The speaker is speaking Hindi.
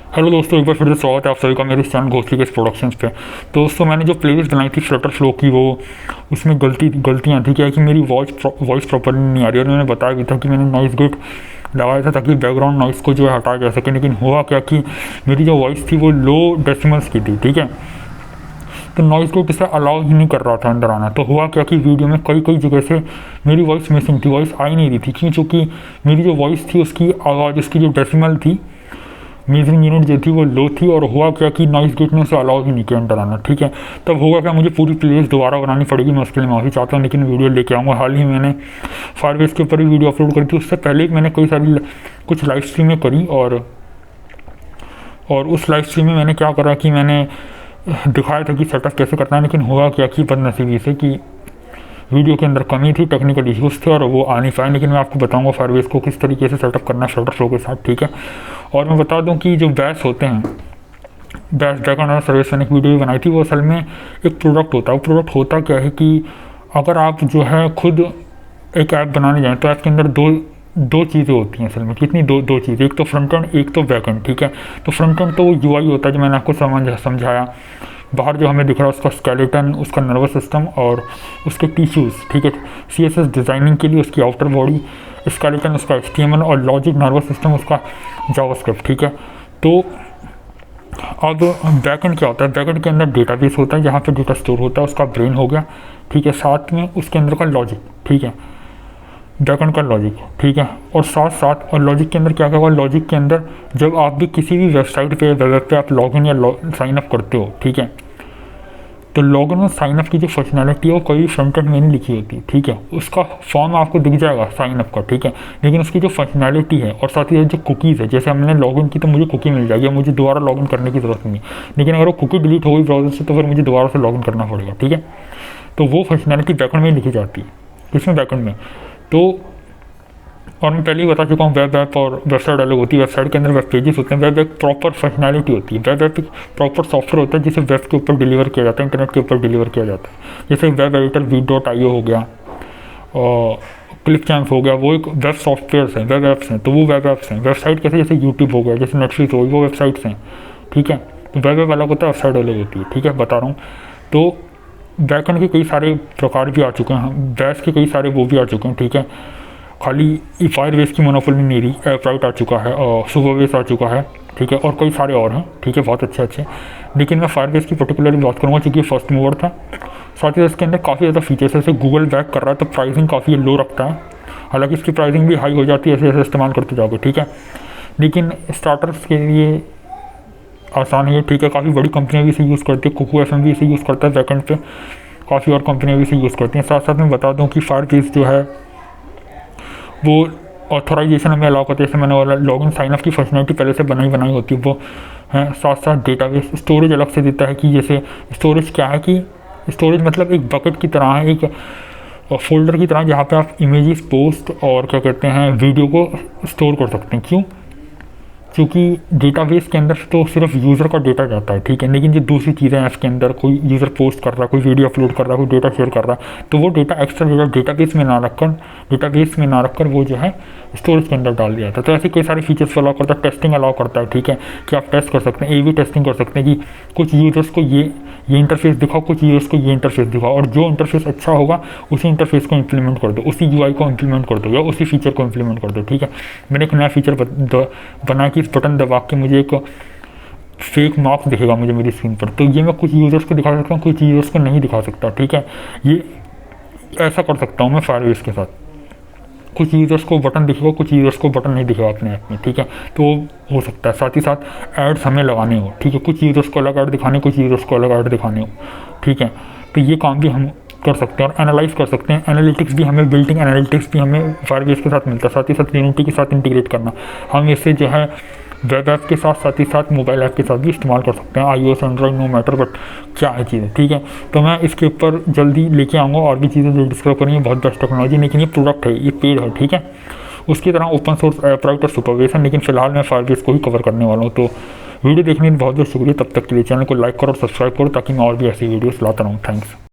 हेलो दोस्तों, एक बार फिर से स्वागत है आप सभी का मेरे इस चैनल घोसली के प्रोडक्शंस पे। तो दोस्तों, मैंने जो प्लेलिस्ट बनाई थी फ्लटर फ्लो की, वो उसमें गलतियाँ थी क्या कि मेरी वॉइस प्रॉपरली नहीं आ रही। और मैंने बताया भी था कि मैंने नॉइस गेट लगाया था ताकि बैकग्राउंड नॉइस को जो है हटाया जा सके। लेकिन हुआ क्या कि मेरी जो वॉइस थी वो लो डेसिमल्स की थी, ठीक है। तो नॉइस गेट इसे अलाउ ही नहीं कर रहा था अंदर आना। तो हुआ क्या कि वीडियो में कई कई जगह से मेरी वॉइस मिसिंग थी, वॉइस आ ही नहीं रही थी, क्योंकि मेरी जो वॉइस थी उसकी आवाज़, उसकी जो डेसिमल थी, मेजरिंग यूनिट जो थी वो लो थी। और हुआ क्या कि नॉइस गेट ने उसे अलाउ ही नहीं किया अंदर आना, ठीक है। तब होगा क्या, मुझे पूरी प्लेलिस्ट दोबारा बनानी पड़ेगी। मैं उसके लिए माफ़ी चाहता हूँ, लेकिन वीडियो लेके आऊँगा। हाल ही मैंने फायरबेस के ऊपर भी वीडियो अपलोड करी थी। उससे पहले मैंने कई सारी कुछ लाइव स्ट्रीमें करी, और उस लाइव स्ट्रीम में मैंने क्या करा कि मैंने दिखाया था कि सेटअप कैसे करना है। लेकिन हुआ क्या कि बदनसीबी से कि वीडियो के अंदर कमी थी, टेक्निकल इश्यूज़ थे और वो आ नहीं पाए। लेकिन मैं आपको बताऊंगा फायरबेस को किस तरीके से सेटअप करना है फ्लटर फ्लो के साथ, ठीक है। और मैं बता दूं कि जो बैश होते हैं, बैश बैकग्राउंड सर्विस, मैंने एक वीडियो भी बनाई थी, वो असल में एक प्रोडक्ट होता है। वो प्रोडक्ट होता क्या है कि अगर आप जो है खुद एक ऐप बनाने जाएँ तो ऐप के अंदर दो चीज़ें होती हैं असल में। कितनी? दो चीज़ें, एक तो फ्रंट एंड, एक तो बैक एंड, ठीक है। तो फ्रंट एंड तो वो यूआई होता है जो मैंने आपको समझाया। बाहर जो हमें दिख रहा है उसका स्केलेटन, उसका नर्वस सिस्टम और उसके टिश्यूज़, ठीक है। सीएसएस डिज़ाइनिंग के लिए उसकी आउटर बॉडी, स्केलेटन उसका एचटीएमएल और लॉजिक नर्वस सिस्टम उसका जावास्क्रिप्ट, ठीक है। तो अब बैकएंड क्या होता है? बैकएंड के अंदर डेटाबेस होता है जहाँ पे डेटा स्टोर होता है, उसका ब्रेन हो गया, ठीक है। साथ में उसके अंदर का लॉजिक, ठीक है, बैकएंड का लॉजिक, ठीक है। और साथ और लॉजिक के अंदर क्या होगा? लॉजिक के अंदर जब आप भी किसी भी वेबसाइट पे, वेब पे आप लॉगिन या साइन अप करते हो, ठीक है, तो लॉगिन और साइन अप की जो फंक्शनैलिटी है वो कोई फ्रंट एंड में नहीं लिखी होती, ठीक है। उसका फॉर्म आपको दिख जाएगा साइन अप का, ठीक है, लेकिन उसकी जो फंक्शनैलिटी है और साथ ही जो कुकीज़ है, जैसे हमने लॉगिन की तो मुझे कुकी मिल जाएगी, मुझे दोबारा लॉगिन करने की ज़रूरत नहीं। लेकिन अगर वो कुकी डिलीट हो गई ब्राउज़र से तो फिर मुझे दोबारा से लॉगिन करना पड़ेगा, ठीक है। तो वो फंक्शनैलिटी बैकएंड में लिखी जाती है। किसमें? बैकएंड में। तो और मैं पहले ही बता चुका हूँ, वेब ऐप और वेबसाइट अलग होती है। वेबसाइट के अंदर वेब पेजेस होते हैं, वेब एक प्रॉपर फंक्शनैलिटी होती है। वेब ऐप एक प्रॉपर सॉफ्टवेयर होता है जिसे वेब के ऊपर डिलीवर किया जाता है, इंटरनेट के ऊपर डिलीवर किया जाता है। जैसे वेब एडिटर वी.io हो गया और क्लिकचैम्प हो गया, वो एक वेब सॉफ्टवेयर हैं, वेब ऐप्स हैं। तो वो वेब ऐप्स हैं। वेबसाइट कैसे? जैसे यूट्यूब हो गया, जैसे नेटफ्लिक्स हो गई, वो वेबसाइट्स हैं, ठीक है। तो वेब ऐप अलग होता है, वेबसाइट अलग होती है, ठीक है, बता रहा हूँ। तो बैकएंड के कई सारे प्रकार भी आ चुके हैं, बैश के कई सारे वो भी आ चुके हैं, ठीक है। खाली फायरबेस की मोनोपोली नहीं रही, एपराइट आ चुका है और सुपरबेस आ चुका है, ठीक है, और कई सारे और हैं, ठीक है, बहुत अच्छे। लेकिन मैं फायरबेस की पर्टिकुलरली बात करूँगा क्योंकि फर्स्ट मूवर था। साथ ही इसके अंदर काफ़ी ज़्यादा फीचर्स है। जैसे गूगल बैक कर रहा है तो प्राइसिंग काफ़ी लो रखता है, हालांकि इसकी प्राइसिंग भी हाई हो जाती है ऐसे इस्तेमाल करते जाओगे, ठीक है। लेकिन स्टार्टर्स के लिए आसान है, ठीक है। काफ़ी बड़ी कंपनियाँ भी इसे यूज़ करती है, कुकू एफएम भी इसे यूज़ करता है बैकएंड पे, काफ़ी और कंपनियाँ भी इसे यूज़ करती हैं। साथ साथ मैं बता दूँ कि फायरबेस जो है वो ऑथोराइजेशन हमें अलाउ करते हैं। जैसे मैंने बोला, लॉगिन साइन अप की फंक्शनलिटी पहले से बनाई होती है वो है। साथ डेटाबेस स्टोरेज अलग से देता है कि जैसे स्टोरेज क्या है कि स्टोरेज मतलब एक बकेट की तरह है, एक फोल्डर की तरह, जहाँ पे आप इमेजेस, पोस्ट और क्या कहते हैं वीडियो को स्टोर कर सकते हैं। क्यों? क्योंकि डेटाबेस के अंदर तो सिर्फ यूज़र का डेटा जाता है, ठीक है। लेकिन जो दूसरी चीज़ें हैं इसके अंदर, कोई यूज़र पोस्ट कर रहा है, कोई वीडियो अपलोड कर रहा है, कोई डेटा शेयर कर रहा है, तो वो डेटा एक्स्ट्रा डेटाबेस में ना रखकर वो जो है स्टोरेज के अंदर डाल दिया था। तो ऐसे कई सारे फीचर्स अलाउ करता है। टेस्टिंग अलाउ करता है, ठीक है, कि आप टेस्ट कर सकते हैं, A/B टेस्टिंग कर सकते हैं कि कुछ यूज़र्स को ये इंटरफेस दिखाओ, कुछ यूज़र्स को ये इंटरफेस दिखाओ, और जो इंटरफेस अच्छा होगा उसी इंटरफेस को इम्प्लीमेंट कर दो, उसी UI को इम्प्लीमेंट कर दो या उसी फीचर को इम्प्लीमेंट कर दो, ठीक है। मैंने एक नया फीचर बना कि इस बटन दबा के मुझे एक फेक मार्क्स दिखेगा मुझे मेरी स्क्रीन पर। तो ये मैं कुछ यूज़र्स को दिखा सकता हूँ, कुछ यूज़र्स को नहीं दिखा सकता, ठीक है। ये ऐसा कर सकता हूँ मैं फायरबेस के साथ। कुछ यूज़र्स को बटन दिखेगा, कुछ यूज़र्स को बटन नहीं दिखेगा अपने ऐप में, ठीक है। तो हो सकता है। साथ ही साथ एड्स हमें लगाने हो, ठीक है, कुछ यूज़र्स को अलग ऐड दिखाने, कुछ यूज़र्स को अलग ऐड दिखाने हो, ठीक है। तो ये काम भी हम कर सकते हैं और एनालाइज कर सकते हैं। एनालिटिक्स भी हमें, बिल्टिंग एनालिटिक्स भी हमें फायरबेस के साथ मिलता है। साथ ही साथ यूनिटी के साथ इंटीग्रेट करना, हम इससे जो है वेब ऐप के साथ ही साथ मोबाइल ऐप के साथ भी इस्तेमाल कर सकते हैं, iOS, Android, no matter but क्या है चीज़ें, ठीक है। तो मैं इसके ऊपर जल्दी लेके आऊँगा और भी चीज़ें जो डिस्कस करेंगे, बहुत बेस्ट टेक्नोलॉजी। लेकिन ये प्रोडक्ट है, ये पेड है, ठीक है। उसकी तरह ओपन सोर्स एपराइट और सुपरबेस है, लेकिन फिलहाल मैं फायरबेस को ही कवर करने वाला हूँ। तो वीडियो देखने के लिए बहुत बहुत शुक्रिया। तब तक के लिए चैनल को लाइक करो और सब्सक्राइब करो ताकि मैं और भी ऐसी वीडियोस लाता रहूँ। थैंक्स।